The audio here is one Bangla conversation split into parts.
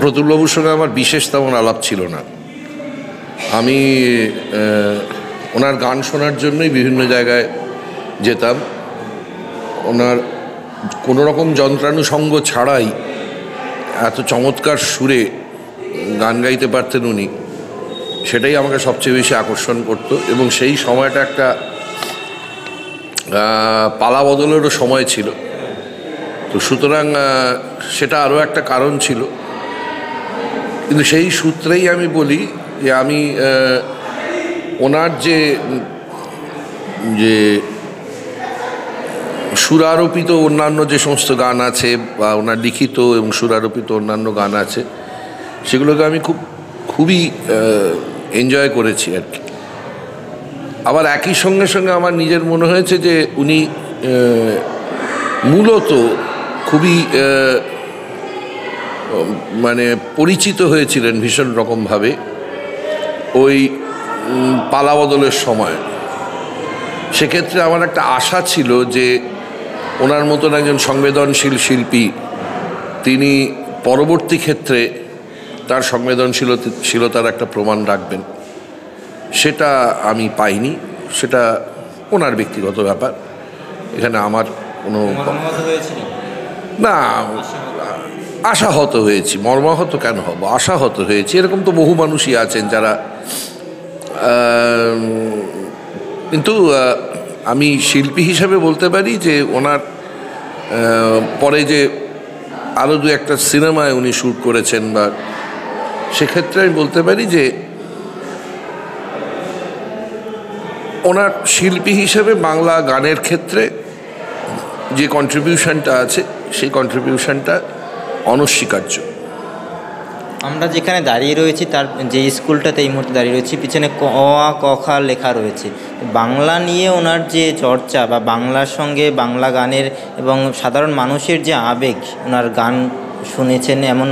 প্রতুলবাবুর সঙ্গে আমার বিশেষ তেমন আলাপ ছিল না। আমি ওনার গান শোনার জন্যই বিভিন্ন জায়গায় যেতাম। ওনার কোনো রকম যন্ত্রানুষঙ্গ ছাড়াই এত চমৎকার সুরে গান গাইতে পারতেন উনি, সেটাই আমাকে সবচেয়ে বেশি আকর্ষণ করত। এবং সেই সময়টা একটা পালা বদলেরও সময় ছিল, তো সুতরাং সেটা আরও একটা কারণ ছিল। কিন্তু সেই সূত্রেই আমি বলি যে আমি ওনার যে সুরারোপিত অন্যান্য যে সমস্ত গান আছে বা ওনার লিখিত এবং সুরারোপিত অন্যান্য গান আছে, সেগুলোকে আমি খুবই এনজয় করেছি আর কি। আবার একই সঙ্গে সঙ্গে আমার নিজের মনে হয়েছে যে উনি মূলত খুবই মানে পরিচিত হয়েছিলেন ভীষণ রকমভাবে ওই পালা বদলের সময়। সেক্ষেত্রে আমার একটা আশা ছিল যে ওনার মতন একজন সংবেদনশীল শিল্পী তিনি পরবর্তী ক্ষেত্রে তার সংবেদনশীলতার একটা প্রমাণ রাখবেন। সেটা আমি পাইনি, সেটা ওনার ব্যক্তিগত ব্যাপার, এখানে আমার কোনো না। আশাহত হয়েছি, মর্মাহত কেন হব, আশাহত হয়েছি। এরকম তো বহু মানুষই আছেন যারা, কিন্তু আমি শিল্পী হিসাবে বলতে পারি যে ওনার পরে যে আরও দু একটা সিনেমায় উনি শ্যুট করেছেন, বা সেক্ষেত্রে আমি বলতে পারি যে ওনার শিল্পী হিসেবে বাংলা গানের ক্ষেত্রে যে কন্ট্রিবিউশনটা আছে সেই কন্ট্রিবিউশনটা অনস্বীকার্য। আমরা যেখানে দাঁড়িয়ে রয়েছি তার যে স্কুলটাতে এই মুহূর্তে দাঁড়িয়ে রয়েছি, পিছনে ক আ ক খ লেখা রয়েছে। বাংলা নিয়ে ওনার যে চর্চা বা বাংলার সঙ্গে বাংলা গানের এবং সাধারণ মানুষের যে আবেগ, ওনার গান শুনেছেন এমন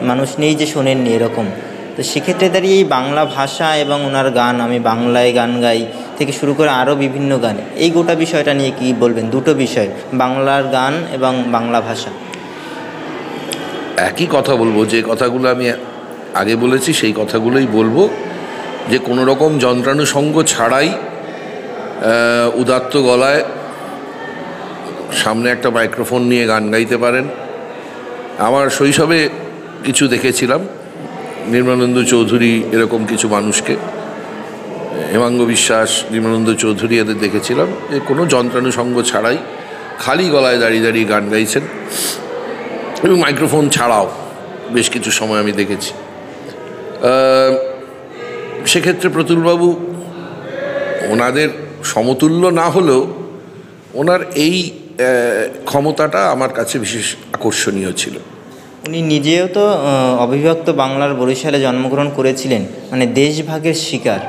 মানুষ নেই যে শোনেননি এরকম। তো সেক্ষেত্রে দাঁড়িয়ে এই বাংলা ভাষা এবং ওনার গান, আমি বাংলায় গান গাই থেকে শুরু করে আরও বিভিন্ন গান, এই গোটা বিষয়টা নিয়ে কী বলবেন? দুটো বিষয়, বাংলার গান এবং বাংলা ভাষা। একই কথা বলবো, যে কথাগুলো আমি আগে বলেছি সেই কথাগুলোই বলবো, যে কোনো রকম যন্ত্রানুষঙ্গ ছাড়াই উদাত্ত গলায় সামনে একটা মাইক্রোফোন নিয়ে গান গাইতে পারেন। আমার শৈশবে কিছু দেখেছিলাম, নির্মলেন্দু চৌধুরী এরকম কিছু মানুষকে, হেমাঙ্গ বিশ্বাস, নির্মলেন্দু চৌধুরী এদের দেখেছিলাম যে কোনো যন্ত্রানুষঙ্গ ছাড়াই খালি গলায় দাঁড়িয়ে দাঁড়িয়ে গান গাইছেন, এবং মাইক্রোফোন ছাড়াও বেশ কিছু সময় আমি দেখেছি। সেক্ষেত্রে প্রতুলবাবু ওনাদের সমতুল্য না হলেও ওনার এই ক্ষমতাটা আমার কাছে বিশেষ আকর্ষণীয় ছিল। উনি নিজেও তো অবিভক্ত বাংলার বরিশালে জন্মগ্রহণ করেছিলেন, মানে দেশভাগের শিকার।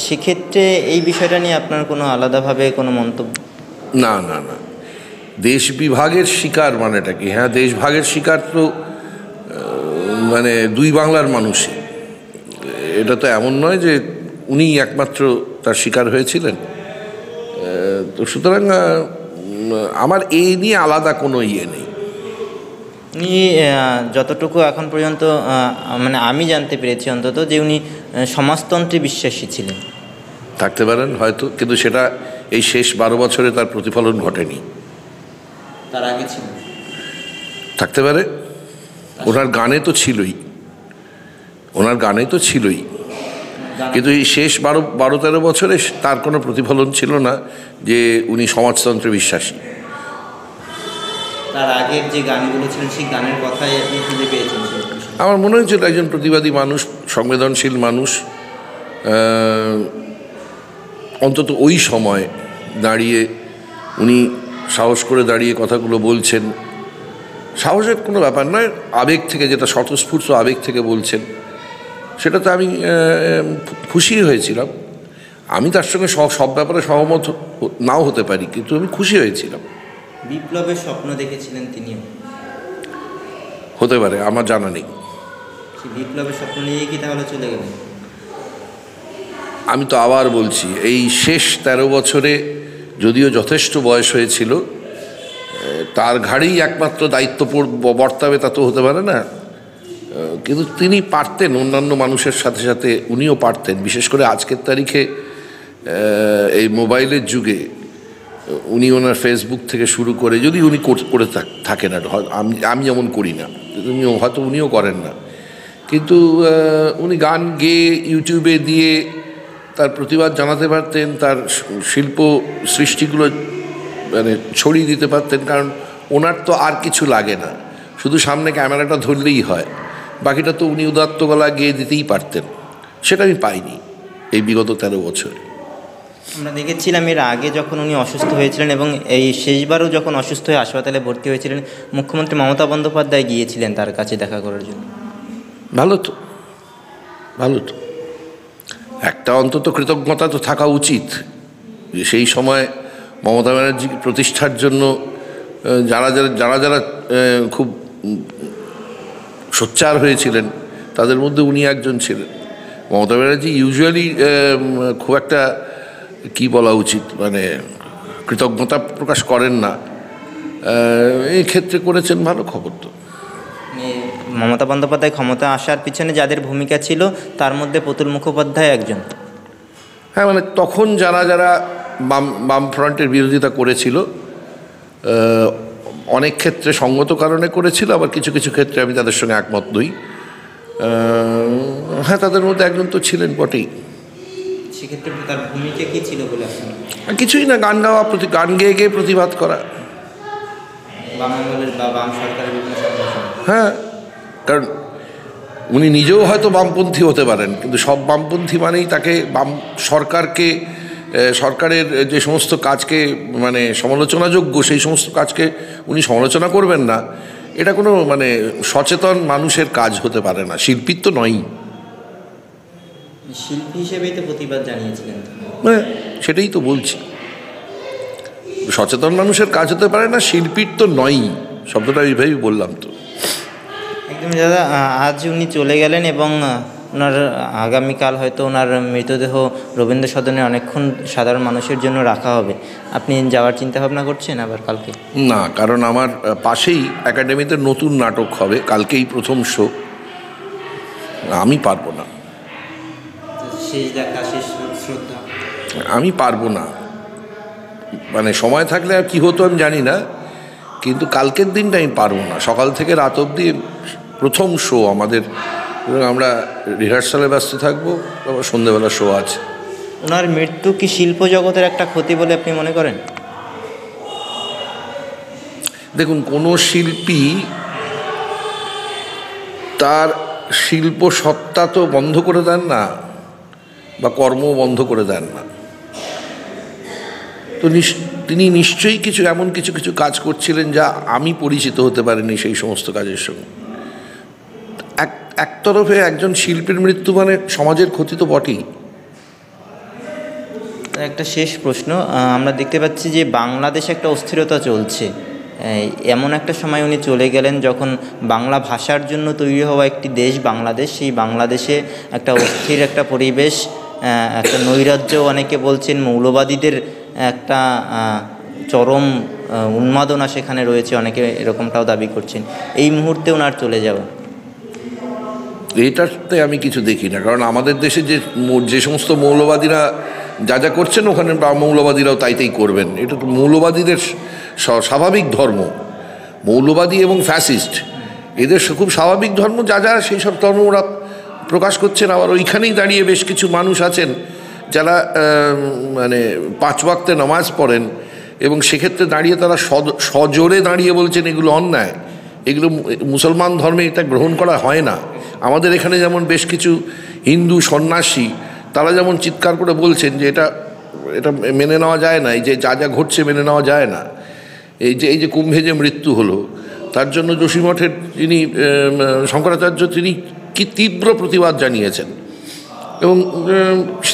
সেক্ষেত্রে এই বিষয়টা নিয়ে আপনার কোনো আলাদাভাবে কোনো মন্তব্য? না না না, দেশ বিভাগের শিকার মানেটা কি? হ্যাঁ, দেশভাগের শিকার তো মানে দুই বাংলার মানুষই। এটা তো এমন নয় যে উনি একমাত্র তার শিকার হয়েছিলেন। তো সুতরাং আমার এই নিয়ে আলাদা কোনো ইয়ে নেই। উনি যতটুকু এখন পর্যন্ত মানে আমি জানতে পেরেছি অন্তত, যে উনি সমাজতন্ত্রে বিশ্বাসী ছিলেন। থাকতে পারেন হয়তো, কিন্তু সেটা এই শেষ 12 বছরে তার প্রতিফলন ঘটেনি। তার আগে ছিল, থাকতে পারে। ওনার গানে তো ছিলই, ওনার গানে তো ছিলই, কিন্তু এই শেষ 12-13 বছরে তার কোনো প্রতিফলন ছিল না যে উনি সমাজতন্ত্রে বিশ্বাসী। তার আগের যে গানগুলো ছিল সেই গানের কথাই আপনি খুঁজে পেয়েছেন? আমার মনে হয়েছিল একজন প্রতিবাদী মানুষ, সংবেদনশীল মানুষ, অন্তত ওই সময় দাঁড়িয়ে উনি সাহস করে দাঁড়িয়ে কথাগুলো বলছেন। সাহসের কোনো ব্যাপার নয়, আবেগ থেকে, যেটা স্বতঃস্ফূর্ত আবেগ থেকে বলছেন, সেটাতে আমি খুশি হয়েছিলাম। আমি তার সঙ্গে সব ব্যাপারে সহমত নাও হতে পারি, কিন্তু আমি খুশি হয়েছিলাম। বিপ্লবের স্বপ্ন দেখেছিলেন তিনিও? হতে পারে, আমার জানা নেই। বিপ্লবের স্বপ্ন নিয়ে কি তাহলে চলে গেলেন? আমি তো আবার বলছি, এই শেষ 13 বছরে যদিও যথেষ্ট বয়স হয়েছিল, তার ঘাড়েই একমাত্র দায়িত্ব বর্তাবে তা তো হতে পারে না। কিন্তু তিনি পারতেন অন্যান্য মানুষের সাথে সাথে, উনিও পারতেন। বিশেষ করে আজকের তারিখে এই মোবাইলের যুগে উনি ওনার ফেসবুক থেকে শুরু করে, যদি উনি করে থাকেন, আর আমি যেমন করি না, হয়তো উনিও করেন না, কিন্তু উনি গান গেয়ে ইউটিউবে দিয়ে তার প্রতিবাদ জানাতে পারতেন, তার শিল্প সৃষ্টিগুলো মানে ছড়িয়ে দিতে পারতেন। কারণ ওনার তো আর কিছু লাগে না, শুধু সামনে ক্যামেরাটা ধরলেই হয়, বাকিটা তো উনি উদাত্ত গলা গেয়ে দিতেই পারতেন। সেটা আমি পাইনি এই বিগত 13 বছরে। আমরা দেখেছিলাম এর আগে যখন উনি অসুস্থ হয়েছিলেন এবং এই শেষবারও যখন অসুস্থ হয়ে হাসপাতালে ভর্তি হয়েছিলেন, মুখ্যমন্ত্রী মমতা বন্দ্যোপাধ্যায় গিয়েছিলেন তার কাছে দেখা করার জন্য। ভালো তো, ভালো তো, একটা অন্তত কৃতজ্ঞতা তো থাকা উচিত যে সেই সময় মমতা ব্যানার্জি প্রতিষ্ঠার জন্য যারা যারা খুব সোচ্চার হয়েছিলেন তাদের মধ্যে উনি একজন ছিলেন। মমতা ব্যানার্জি ইউজুয়ালি খুব একটা কি বলা উচিত, মানে কৃতজ্ঞতা প্রকাশ করেন না, এই ক্ষেত্রে করেছেন, ভালো খবর তো। মমতা বন্দ্যোপাধ্যায় ক্ষমতা আসার পিছনে যাদের ভূমিকা ছিল তার মধ্যে প্রতুল মুখোপাধ্যায় একজন। হ্যাঁ, মানে তখন যারা বামফ্রন্টের বিরোধিতা করেছিল, অনেক ক্ষেত্রে সঙ্গত কারণে করেছিল, আবার কিছু কিছু ক্ষেত্রে আমি তাদের সঙ্গে একমত নই। হ্যাঁ, তাদের মধ্যে একজন তো ছিলেন বটেই। সেক্ষেত্রে তার ভূমিকা কী ছিল বলে কিছুই না, গান গাওয়া, গান গেয়ে গিয়ে প্রতিবাদ করা। বাম সরকারের বিভিন্ন সংগঠন, হ্যাঁ, কারণ উনি নিজেও হয়তো বামপন্থী হতে পারেন, কিন্তু সব বামপন্থী মানেই তাকে সরকারের যে সমস্ত কাজকে মানে সমালোচনাযোগ্য সেই সমস্ত কাজকে উনি সমালোচনা করবেন না, এটা কোনো মানে সচেতন মানুষের কাজ হতে পারে না। শিল্পীর তো নয়ই, শিল্পী হিসেবেই তো প্রতিবাদ জানিয়েছিলেন। হ্যাঁ, সেটাই তো বলছি, সচেতন মানুষের কাজ হতে পারে না, শিল্পীর তো নয়ই, শব্দটা এইভাবেই বললাম তো। একদমই দাদা, আজ উনি চলে গেলেন এবং ওনার আগামীকাল হয়তো ওনার মৃতদেহ রবীন্দ্র সদনে অনেকক্ষণ সাধারণ মানুষের জন্য রাখা হবে। আপনি যাওয়ার চিন্তা ভাবনা করছেন আবার কালকে? না, কারণ আমার পাশেই একাডেমিতে নতুন নাটক হবে, কালকেই প্রথম শো, আমি পারবো না। শেষ দেখা, শেষ শ্রদ্ধা আমি পারবো না, মানে সময় থাকলে আর কি হতো আমি জানি না, কিন্তু কালকের দিনটা আমি পারবো না। সকাল থেকে রাত অবধি প্রথম শো আমাদের, আমরা রিহার্সালে ব্যস্ত থাকবো, আবার সন্ধ্যেবেলা শো আছে। ওনার মৃত্যু কি শিল্প জগতের একটা ক্ষতি বলে আপনি মনে করেন? দেখুন, কোনো শিল্পী তার শিল্প সত্তা তো বন্ধ করে দেন না, বা কর্ম বন্ধ করে দেন না। তো তিনি নিশ্চয়ই এমন কিছু কাজ করছিলেন যা আমি পরিচিত হতে পারিনি সেই সমস্ত কাজের সঙ্গে। একতরফে একজন শিল্পীর মৃত্যু মানে সমাজের ক্ষতি তো বটেই। একটা শেষ প্রশ্ন, আমরা দেখতে পাচ্ছি যে বাংলাদেশে একটা অস্থিরতা চলছে, এমন একটা সময় উনি চলে গেলেন যখন বাংলা ভাষার জন্য তৈরি হওয়া একটি দেশ বাংলাদেশ, সেই বাংলাদেশে একটা অস্থির একটা পরিবেশ, একটা নৈরাজ্য, অনেকে বলছেন মৌলবাদীদের একটা চরম উন্মাদনা সেখানে রয়েছে, অনেকে এরকমটাও দাবি করছেন। এই মুহূর্তে ওনার চলে যাওয়া, এটাতে আমি কিছু দেখি না, কারণ আমাদের দেশে যে সমস্ত মৌলবাদীরা যা করছেন, ওখানে মৌলবাদীরাও তাই করবেন। এটা তো মৌলবাদীদের স্বাভাবিক ধর্ম, মৌলবাদী এবং ফ্যাসিস্ট এদের খুব স্বাভাবিক ধর্ম, যা সেই সব ধর্ম ওরা প্রকাশ করছেন। আবার ওইখানেই দাঁড়িয়ে বেশ কিছু মানুষ আছেন যারা মানে 5 ওয়াক্তে নামাজ পড়েন, এবং সেক্ষেত্রে দাঁড়িয়ে তারা সজোরে দাঁড়িয়ে বলছেন এগুলো অন্যায়, এগুলো মুসলমান ধর্মে এটা গ্রহণ করা হয় না। আমাদের এখানে যেমন বেশ কিছু হিন্দু সন্ন্যাসী তারা যেমন চিৎকার করে বলছেন যে এটা মেনে নেওয়া যায় না, এই যে যা ঘটছে মেনে নেওয়া যায় না। এই যে কুম্ভে যে মৃত্যু হলো, তার জন্য যোশীমঠের যিনি শঙ্করাচার্য, তিনি কি তীব্র প্রতিবাদ জানিয়েছেন, এবং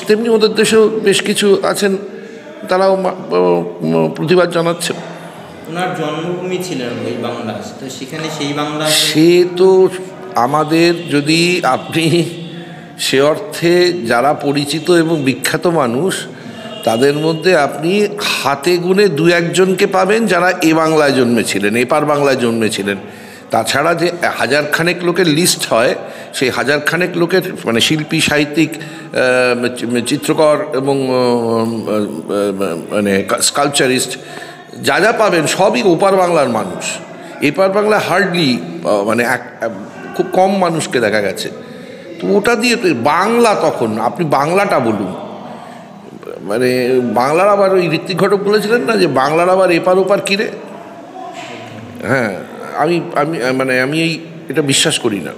তেমনি ওদের দেশেও বেশ কিছু আছেন তারাও প্রতিবাদ জানাচ্ছেন। ওনার জন্মভূমি ছিলেন ওই বাংলাদেশ, তো সেখানে সেই বাংলা, সে তো আমাদের, যদি আপনি সে অর্থে যারা পরিচিত এবং বিখ্যাত মানুষ, তাদের মধ্যে আপনি হাতে গুনে 2-1 জনকে পাবেন যারা এ বাংলায় জন্মেছিলেন, এপার বাংলায় জন্মেছিলেন। তাছাড়া যে 1000 খানেক লোকের লিস্ট হয়, সেই 1000 খানেক লোকের মানে শিল্পী, সাহিত্যিক, চিত্রকর এবং মানে স্কাল্পচারিস্ট যা যা পাবেন সবই ওপার বাংলার মানুষ। এপার বাংলা হার্ডলি মানে খুব কম মানুষকে দেখা গেছে। তো ওটা দিয়ে বাংলা, তখন আপনি বাংলাটা বলুন, মানে বাংলার আবার ওই ঋত্বিক ঘটক বলেছিলেন না যে বাংলার আবার এপার ওপার কিরে। হ্যাঁ, আমি এটা বিশ্বাস করি না।